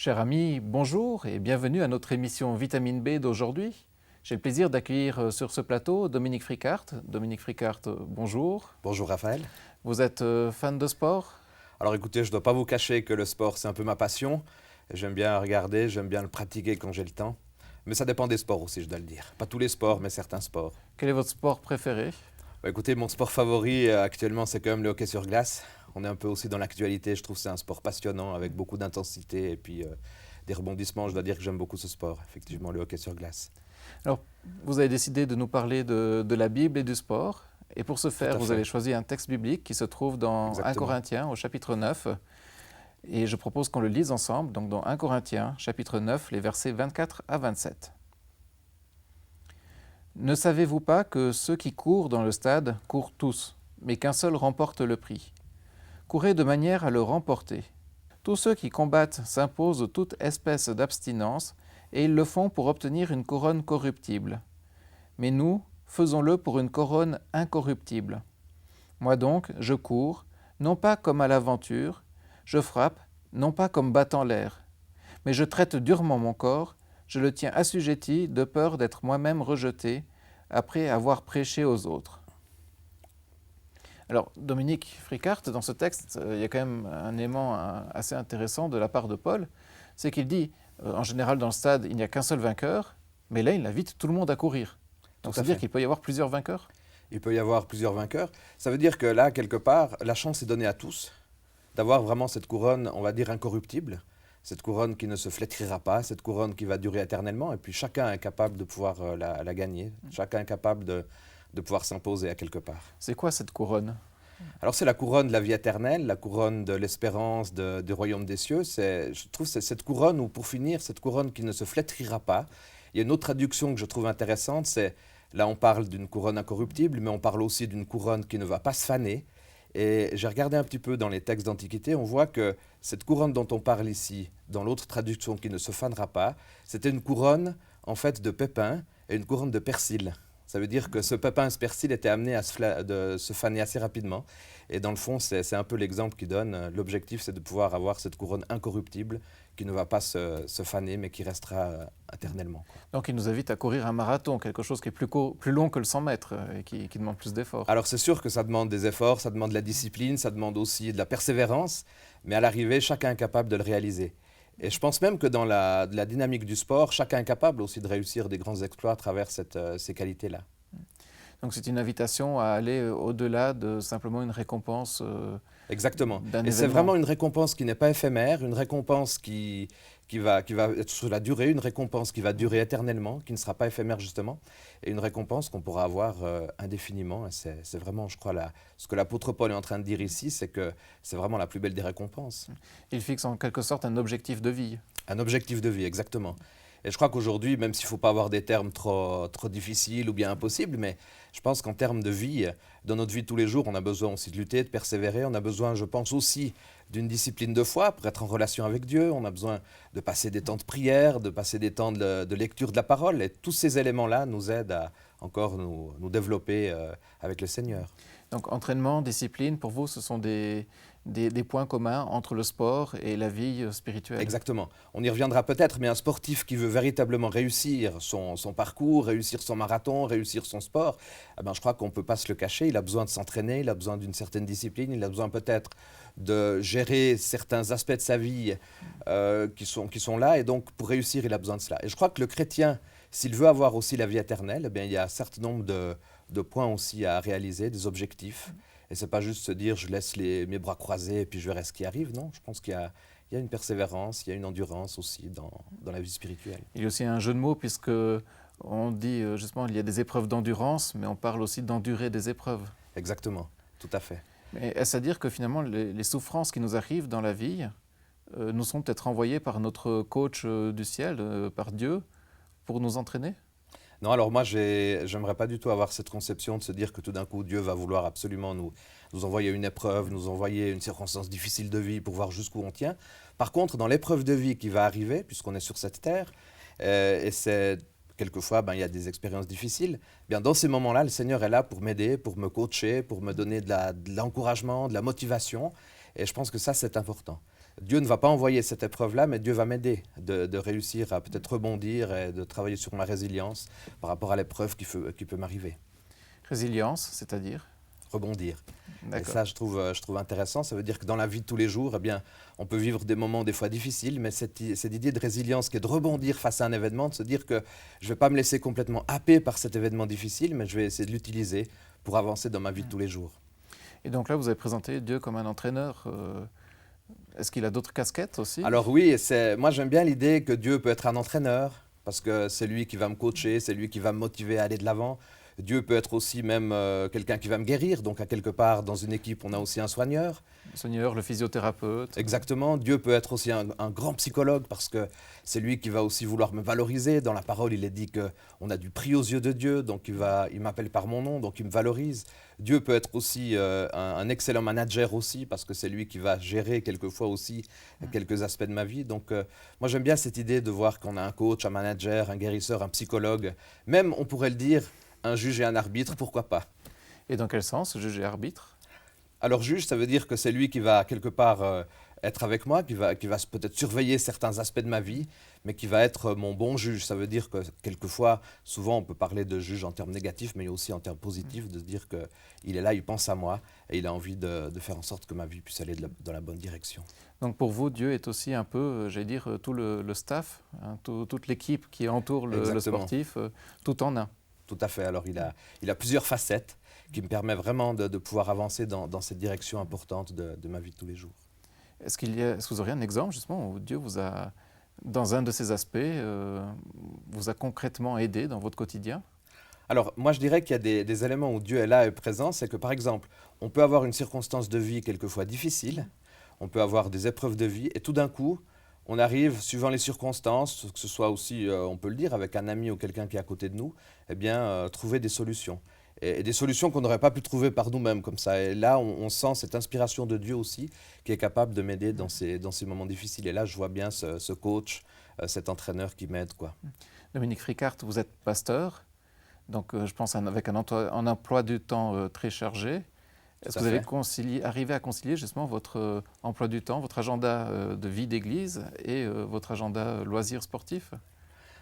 Cher ami, bonjour et bienvenue à notre émission Vitamine B d'aujourd'hui. J'ai le plaisir d'accueillir sur ce plateau Dominique Fricart. Dominique Fricart, bonjour. Bonjour Raphaël. Vous êtes fan de sport? Alors écoutez, je ne dois pas vous cacher que le sport, c'est un peu ma passion. J'aime bien regarder, j'aime bien le pratiquer quand j'ai le temps. Mais ça dépend des sports aussi, je dois le dire. Pas tous les sports, mais certains sports. Quel est votre sport préféré? Écoutez, mon sport favori actuellement, c'est quand même le hockey sur glace. On est un peu aussi dans l'actualité. Je trouve que c'est un sport passionnant avec beaucoup d'intensité et puis des rebondissements. Je dois dire que j'aime beaucoup ce sport, effectivement, le hockey sur glace. Alors, vous avez décidé de nous parler de la Bible et du sport. Et pour ce faire, vous avez choisi un texte biblique qui se trouve dans Exactement. 1 Corinthiens au chapitre 9. Et je propose qu'on le lise ensemble, donc dans 1 Corinthiens, chapitre 9, les versets 24 à 27. Ne savez-vous pas que ceux qui courent dans le stade courent tous, mais qu'un seul remporte le prix? Courez de manière à le remporter. Tous ceux qui combattent s'imposent toute espèce d'abstinence, et ils le font pour obtenir une couronne corruptible. Mais nous, faisons-le pour une couronne incorruptible. Moi donc, je cours, non pas comme à l'aventure, je frappe, non pas comme battant l'air, mais je traite durement mon corps, je le tiens assujetti de peur d'être moi-même rejeté après avoir prêché aux autres. Alors, Dominique Fricart, dans ce texte, il y a quand même un élément assez intéressant de la part de Paul, c'est qu'il dit, en général dans le stade, il n'y a qu'un seul vainqueur, mais là, il invite tout le monde à courir. Donc, ça veut dire qu'il peut y avoir plusieurs vainqueurs? Il peut y avoir plusieurs vainqueurs. Ça veut dire que là, quelque part, la chance est donnée à tous d'avoir vraiment cette couronne, on va dire, incorruptible. Cette couronne qui ne se flétrira pas, cette couronne qui va durer éternellement. Et puis chacun est capable de pouvoir la gagner. Chacun est capable de pouvoir s'imposer à quelque part. C'est quoi cette couronne? Alors c'est la couronne de la vie éternelle, la couronne de l'espérance du royaume des cieux. Je trouve que c'est cette couronne, ou pour finir, cette couronne qui ne se flétrira pas. Il y a une autre traduction que je trouve intéressante, c'est, là on parle d'une couronne incorruptible, mais on parle aussi d'une couronne qui ne va pas se faner. Et j'ai regardé un petit peu dans les textes d'Antiquité, on voit que cette couronne dont on parle ici, dans l'autre traduction qui ne se fanera pas, c'était une couronne en fait de pépins et une couronne de persil. Ça veut dire que ce pépin, ce persil était amené à se faner assez rapidement. Et dans le fond, c'est un peu l'exemple qu'il donne. L'objectif, c'est de pouvoir avoir cette couronne incorruptible qui ne va pas se faner, mais qui restera éternellement. Donc il nous invite à courir un marathon, quelque chose qui est plus long que le 100 mètres et qui demande plus d'efforts. Alors c'est sûr que ça demande des efforts, ça demande de la discipline, ça demande aussi de la persévérance, mais à l'arrivée, chacun est capable de le réaliser. Et je pense même que dans la dynamique du sport, chacun est capable aussi de réussir des grands exploits à travers ces qualités-là. Donc c'est une invitation à aller au-delà de simplement une récompense Exactement. d'un Et c'est événement. vraiment une récompense qui n'est pas éphémère, une récompense qui va être sur la durée, une récompense qui va durer éternellement, qui ne sera pas éphémère justement, et une récompense qu'on pourra avoir indéfiniment. Et c'est vraiment, je crois, ce que l'apôtre Paul est en train de dire ici, c'est que c'est vraiment la plus belle des récompenses. Il fixe en quelque sorte un objectif de vie. Un objectif de vie, exactement. Et je crois qu'aujourd'hui, même s'il ne faut pas avoir des termes trop difficiles ou bien impossibles, mais je pense qu'en termes de vie, dans notre vie de tous les jours, on a besoin aussi de lutter, de persévérer. On a besoin, je pense aussi, d'une discipline de foi pour être en relation avec Dieu. On a besoin de passer des temps de prière, de passer des temps de lecture de la parole. Et tous ces éléments-là nous aident à encore nous développer avec le Seigneur. Donc entraînement, discipline, pour vous, ce sont des points communs entre le sport et la vie spirituelle. Exactement. On y reviendra peut-être, mais un sportif qui veut véritablement réussir son parcours, réussir son marathon, réussir son sport, eh ben, je crois qu'on ne peut pas se le cacher. Il a besoin de s'entraîner, il a besoin d'une certaine discipline, il a besoin peut-être de gérer certains aspects de sa vie qui sont là. Et donc, pour réussir, il a besoin de cela. Et je crois que le chrétien, s'il veut avoir aussi la vie éternelle, eh bien, il y a un certain nombre de points aussi à réaliser, des objectifs. Et ce n'est pas juste se dire je laisse mes bras croisés et puis je verrai ce qui arrive. Non, je pense qu'il y a une persévérance, il y a une endurance aussi dans la vie spirituelle. Il y a aussi un jeu de mots puisque on dit justement il y a des épreuves d'endurance, mais on parle aussi d'endurer des épreuves. Exactement, tout à fait. Mais est-ce à dire que finalement les souffrances qui nous arrivent dans la vie nous sont peut-être envoyées par notre coach du ciel, par Dieu, pour nous entraîner? Non, alors moi, j'aimerais pas du tout avoir cette conception de se dire que tout d'un coup, Dieu va vouloir absolument nous envoyer une épreuve, nous envoyer une circonstance difficile de vie pour voir jusqu'où on tient. Par contre, dans l'épreuve de vie qui va arriver, puisqu'on est sur cette terre, et c'est quelquefois, il y a des expériences difficiles, bien dans ces moments-là, le Seigneur est là pour m'aider, pour me coacher, pour me donner de l'encouragement, de la motivation. Et je pense que ça, c'est important. Dieu ne va pas envoyer cette épreuve-là, mais Dieu va m'aider de réussir à peut-être rebondir et de travailler sur ma résilience par rapport à l'épreuve qui peut m'arriver. Résilience, c'est-à-dire? Rebondir. Et D'accord. ça, je trouve intéressant. Ça veut dire que dans la vie de tous les jours, eh bien, on peut vivre des moments des fois difficiles, mais cette idée de résilience qui est de rebondir face à un événement, de se dire que je ne vais pas me laisser complètement happer par cet événement difficile, mais je vais essayer de l'utiliser pour avancer dans ma vie de tous les jours. Et donc là, vous avez présenté Dieu comme un entraîneur. Est-ce qu'il a d'autres casquettes aussi? Alors oui, moi j'aime bien l'idée que Dieu peut être un entraîneur, parce que c'est lui qui va me coacher, c'est lui qui va me motiver à aller de l'avant. Dieu peut être aussi même quelqu'un qui va me guérir, donc à quelque part dans une équipe on a aussi un soigneur. Le Seigneur, le physiothérapeute. Exactement, Dieu peut être aussi un grand psychologue parce que c'est lui qui va aussi vouloir me valoriser. Dans la parole, il est dit qu'on a du prix aux yeux de Dieu, donc il m'appelle par mon nom, donc il me valorise. Dieu peut être aussi un excellent manager aussi parce que c'est lui qui va gérer quelquefois aussi quelques aspects de ma vie. Donc moi j'aime bien cette idée de voir qu'on a un coach, un manager, un guérisseur, un psychologue, même on pourrait le dire, un juge et un arbitre, pourquoi pas. Et dans quel sens, juge et arbitre? Alors juge, ça veut dire que c'est lui qui va quelque part être avec moi, qui va peut-être surveiller certains aspects de ma vie, mais qui va être mon bon juge. Ça veut dire que quelquefois, souvent on peut parler de juge en termes négatifs, mais aussi en termes positifs, de se dire qu'il est là, il pense à moi, et il a envie de faire en sorte que ma vie puisse aller dans la bonne direction. Donc pour vous, Dieu est aussi un peu, j'allais dire, tout le staff, hein, toute l'équipe qui entoure le sportif, tout en un. Tout à fait. Alors il a plusieurs facettes qui me permettent vraiment de pouvoir avancer dans cette direction importante de ma vie de tous les jours. Est-ce que vous auriez un exemple justement où Dieu vous a, dans un de ces aspects, vous a concrètement aidé dans votre quotidien? Alors moi je dirais qu'il y a des éléments où Dieu est là et présent, c'est que par exemple, on peut avoir une circonstance de vie quelquefois difficile, on peut avoir des épreuves de vie et tout d'un coup, on arrive, suivant les circonstances, que ce soit aussi, on peut le dire, avec un ami ou quelqu'un qui est à côté de nous, eh bien, trouver des solutions. Et des solutions qu'on n'aurait pas pu trouver par nous-mêmes comme ça. Et là, on sent cette inspiration de Dieu aussi qui est capable de m'aider dans ces moments difficiles. Et là, je vois bien ce coach, cet entraîneur qui m'aide, quoi. Dominique Fricart, vous êtes pasteur, donc je pense avec un emploi du temps très chargé. Est-ce que vous avez arrivé à concilier justement votre emploi du temps, votre agenda de vie d'église et votre agenda loisirs sportifs?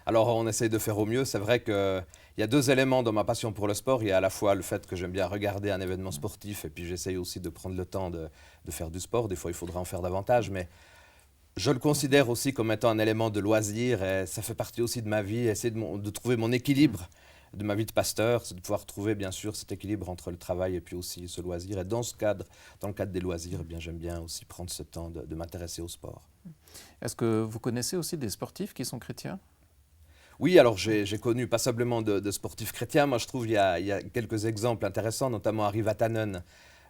Alors, on essaye de faire au mieux. C'est vrai qu'il y a deux éléments dans ma passion pour le sport. Il y a à la fois le fait que j'aime bien regarder un événement sportif et puis j'essaye aussi de prendre le temps de faire du sport. Des fois, il faudra en faire davantage, mais je le considère aussi comme étant un élément de loisir et ça fait partie aussi de ma vie. Essayer de trouver mon équilibre de ma vie de pasteur, c'est de pouvoir trouver bien sûr cet équilibre entre le travail et puis aussi ce loisir. Et dans le cadre des loisirs, eh bien, j'aime bien aussi prendre ce temps de m'intéresser au sport. Est-ce que vous connaissez aussi des sportifs qui sont chrétiens? Oui, alors j'ai connu pas simplement de sportifs chrétiens. Moi, je trouve qu'il y a quelques exemples intéressants, notamment Harry Vatanen,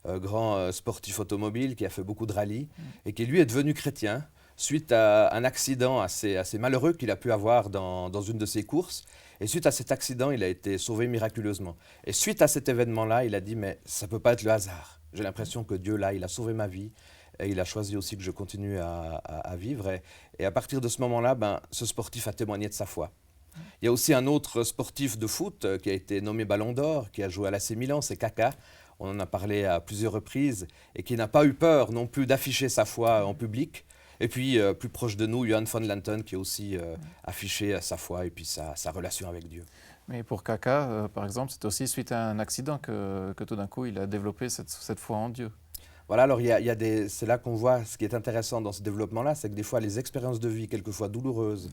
grand sportif automobile qui a fait beaucoup de rallyes et qui lui est devenu chrétien suite à un accident assez malheureux qu'il a pu avoir dans une de ses courses. Et suite à cet accident, il a été sauvé miraculeusement. Et suite à cet événement-là, il a dit « mais ça ne peut pas être le hasard. J'ai l'impression que Dieu, là, il a sauvé ma vie. Et il a choisi aussi que je continue à vivre. » Et à partir de ce moment-là, ben, ce sportif a témoigné de sa foi. Il y a aussi un autre sportif de foot qui a été nommé Ballon d'Or, qui a joué à l'AC Milan, c'est Kaka. On en a parlé à plusieurs reprises et qui n'a pas eu peur non plus d'afficher sa foi en public. Et puis, plus proche de nous, Johan van Lanten, qui a aussi affiché sa foi et puis sa relation avec Dieu. Mais pour Kaka, par exemple, c'est aussi suite à un accident que tout d'un coup, il a développé cette foi en Dieu. Voilà, alors c'est là qu'on voit ce qui est intéressant dans ce développement-là, c'est que des fois, les expériences de vie, quelquefois douloureuses,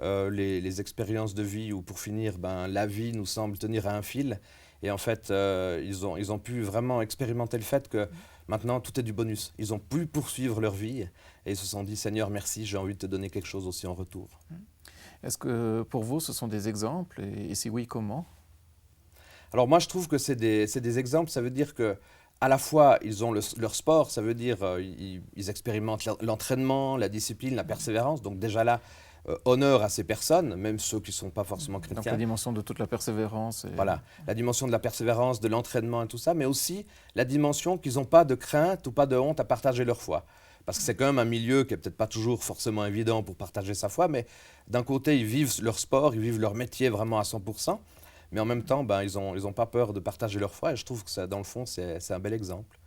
les expériences de vie où, pour finir, ben, la vie nous semble tenir à un fil. Et en fait, ils ont pu vraiment expérimenter le fait que maintenant, tout est du bonus. Ils ont pu poursuivre leur vie et ils se sont dit « Seigneur, merci, j'ai envie de te donner quelque chose aussi en retour. » Est-ce que pour vous, ce sont des exemples et si oui, comment? Alors moi, je trouve que c'est des exemples. Ça veut dire que à la fois, ils ont leur sport, ça veut dire ils expérimentent l'entraînement, la discipline, la persévérance. Donc déjà là, honneur à ces personnes, même ceux qui ne sont pas forcément chrétiens. Donc la dimension de toute la persévérance. Voilà, la dimension de la persévérance, de l'entraînement et tout ça, mais aussi la dimension qu'ils n'ont pas de crainte ou pas de honte à partager leur foi. Parce que c'est quand même un milieu qui n'est peut-être pas toujours forcément évident pour partager sa foi, mais d'un côté, ils vivent leur sport, ils vivent leur métier vraiment à 100%, mais en même temps, ben, ils ont pas peur de partager leur foi, et je trouve que ça, dans le fond, c'est un bel exemple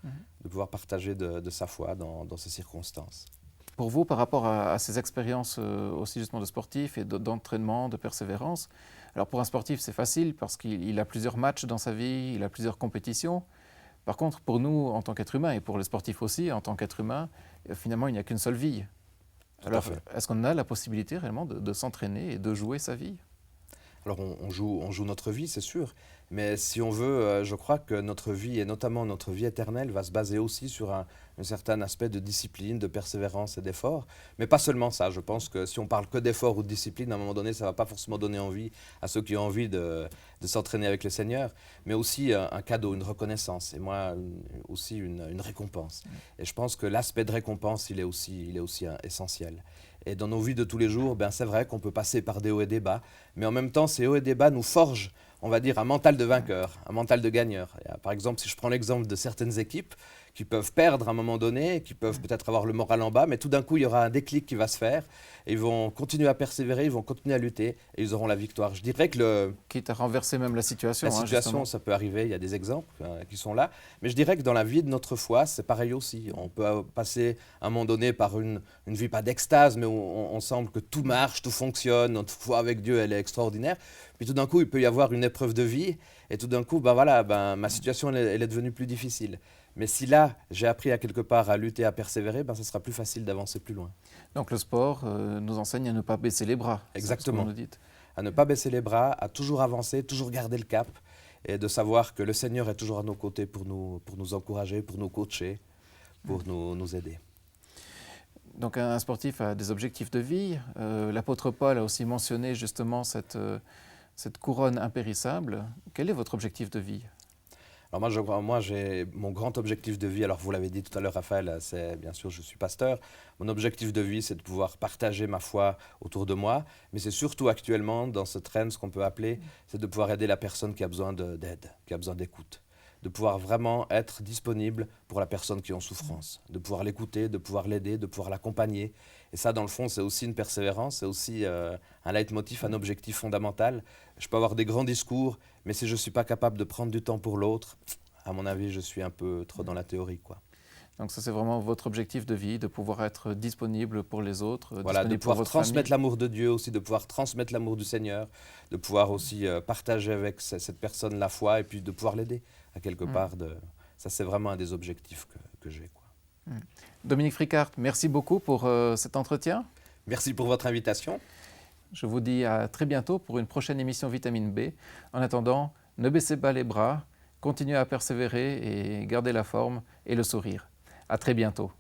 de pouvoir partager de sa foi dans ces circonstances. Pour vous, par rapport à ces expériences aussi justement de sportif et d'entraînement, de persévérance, alors pour un sportif c'est facile parce qu'il a plusieurs matchs dans sa vie, il a plusieurs compétitions. Par contre, pour nous en tant qu'être humain et pour le sportif aussi en tant qu'être humain, finalement il n'y a qu'une seule vie. Tout à Alors fait. est-ce qu'on a la possibilité réellement de s'entraîner et de jouer sa vie? Alors on joue notre vie, c'est sûr, mais si on veut, je crois que notre vie, et notamment notre vie éternelle, va se baser aussi sur un certain aspect de discipline, de persévérance et d'effort. Mais pas seulement ça, je pense que si on parle que d'effort ou de discipline, à un moment donné, ça ne va pas forcément donner envie à ceux qui ont envie de s'entraîner avec le Seigneur, mais aussi un cadeau, une reconnaissance, et moi aussi une récompense. Et je pense que l'aspect de récompense, il est aussi essentiel. Et dans nos vies de tous les jours, ben, c'est vrai qu'on peut passer par des hauts et des bas, mais en même temps, ces hauts et des bas nous forgent, on va dire, un mental de vainqueur, un mental de gagneur. Par exemple, si je prends l'exemple de certaines équipes qui peuvent perdre à un moment donné, qui peuvent peut-être avoir le moral en bas, mais tout d'un coup, il y aura un déclic qui va se faire, et ils vont continuer à persévérer, ils vont continuer à lutter, et ils auront la victoire. Je dirais que Quitte à renverser même la situation, la situation, ça peut arriver, il y a des exemples qui sont là, mais je dirais que dans la vie de notre foi, c'est pareil aussi. On peut passer à un moment donné par une vie pas d'extase, mais où on semble que tout marche, tout fonctionne, notre foi avec Dieu, elle est extraordinaire. Puis tout d'un coup, il peut y avoir une épreuve de vie, et tout d'un coup, ben voilà, ben, ma situation, elle est devenue plus difficile. Mais si là, j'ai appris à quelque part à lutter, à persévérer, ben, ça sera plus facile d'avancer plus loin. Donc le sport nous enseigne à ne pas baisser les bras. C'est ce que vous Exactement. nous dites. À ne pas baisser les bras, à toujours avancer, toujours garder le cap, et de savoir que le Seigneur est toujours à nos côtés pour nous encourager, pour nous coacher, pour nous aider. Donc un sportif a des objectifs de vie. L'apôtre Paul a aussi mentionné justement cette couronne impérissable. Quel est votre objectif de vie? Alors moi, j'ai mon grand objectif de vie, alors vous l'avez dit tout à l'heure Raphaël, c'est bien sûr je suis pasteur. Mon objectif de vie c'est de pouvoir partager ma foi autour de moi, mais c'est surtout actuellement dans ce trend, ce qu'on peut appeler, c'est de pouvoir aider la personne qui a besoin d'aide, qui a besoin d'écoute. De pouvoir vraiment être disponible pour la personne qui est en souffrance, de pouvoir l'écouter, de pouvoir l'aider, de pouvoir l'accompagner. Et ça, dans le fond, c'est aussi une persévérance, c'est aussi un leitmotiv, un objectif fondamental. Je peux avoir des grands discours, mais si je ne suis pas capable de prendre du temps pour l'autre, à mon avis, je suis un peu trop dans la théorie, quoi. Donc ça c'est vraiment votre objectif de vie, de pouvoir être disponible pour les autres, Voilà, de disponible pour pouvoir votre transmettre famille. l'amour de Dieu aussi, de pouvoir transmettre l'amour du Seigneur, de pouvoir aussi partager avec cette personne la foi et puis de pouvoir l'aider à quelque part. Ça, c'est vraiment un des objectifs que j'ai, quoi. Dominique Fricart, merci beaucoup pour cet entretien. Merci pour votre invitation. Je vous dis à très bientôt pour une prochaine émission Vitamine B. En attendant, ne baissez pas les bras, continuez à persévérer et gardez la forme et le sourire. À très bientôt.